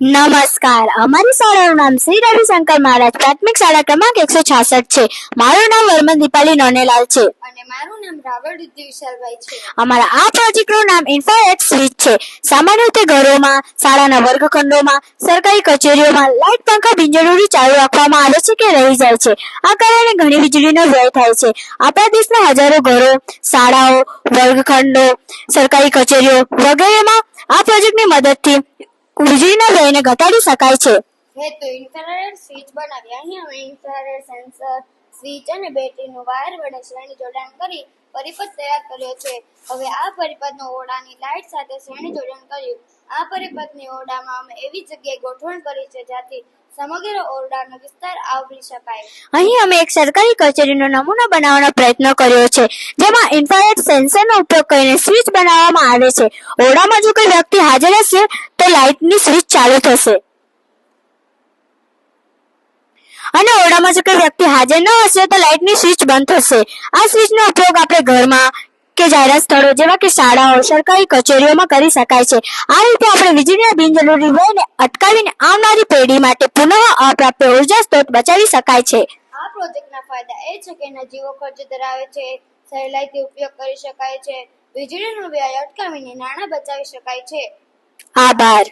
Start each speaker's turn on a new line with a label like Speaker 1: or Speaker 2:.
Speaker 1: નમસ્કાર, અમારી શાળાનું નામ શ્રી રવિશંકર મહારાજ પ્રાથમિક શાળા ક્રમાંક 166 છે. મારું નામ વર્મા દીપાલી નોનેલાલ છે
Speaker 2: અને મારું નામ રાવળ રિદ્ધિ વિશાલભાઈ છે.
Speaker 1: અમારા આ પ્રોજેક્ટનું નામ ઇન્ફ્રારેડ સ્વિચ છે. સામાન્ય રીતે ઘરોમાં, શાળાના વર્ગખંડોમાં, સરકારી કચેરીઓમાં લાઇટ પંખા બિનજરૂરી ચાલુ રાખવામાં આવે છે કે રહી જાય છે. આ કારણે ઘણી વીજળીનો વ્યય થાય છે. આપણા દેશના હજારો ઘરો, શાળાઓ, વર્ગખંડો, સરકારી કચેરીઓ વગેરેમાં આ પ્રોજેક્ટની મદદથી વીજળીના વ્યયને ઘટાડી શકાય છે.
Speaker 2: હેતુ ઇન્ફ્રારેડ સ્વિચ બનાવી. અહીં અમે ઇન્ફ્રારેડ સેન્સર, સ્વિચ અને બેટરીનું વાયર વડે શ્રેણી જોડાણ કરી પરિપથ તૈયાર કર્યો છે. હવે આ પરિપથનું ઓરડાની લાઇટ સાથે શ્રેણી જોડાણ કર્યું. આ પરિપથની ઓરડામાં અમે એવી જગ્યાએ ગોઠવણ કરી છે જ્યાંથી સમગ્ર ઓરડાનો વિસ્તાર આવરી શકાય.
Speaker 1: અહીં અમે એક સરકારી કચેરીનો નમૂનો બનાવવાનો પ્રયત્ન કર્યો છે, જેમાં ઇન્ફ્રારેડ સેન્સરનો ઉપયોગ કરીને સ્વિચ બનાવવામાં આવે છે. ઓરડામાં જો કોઈ વ્યક્તિ હાજર હશે તો લાઇટની સ્વિચ ચાલુ થશે અને ઓરડામાં જો કોઈ વ્યક્તિ હાજર ન હશે તો લાઇટની સ્વિચ બંધ થશે. આ સ્વિચનો ઉપયોગ આપણે ઘરમાં કે જાહેર સ્થળો જેવા કે શાળાઓ, સરકારી કચેરીઓમાં કરી શકાય છે. આ રીતે આપણે વીજળીના બિનજરૂરી વ્યયને અટકાવીને આવનારી પેઢી માટે પુનઃ અપ્રાપ્ય ઉર્જા સ્ત્રોત બચાવી શકાય છે.
Speaker 2: આ પ્રોજેક્ટના ફાયદા એ છે કે નજીવો ખર્ચ ધરાવે છે, સહેલાઈથી ઉપયોગ કરી શકાય છે, વીજળીનો વ્યય અટકાવીને નાણાં બચાવી શકાય છે.
Speaker 1: આભાર.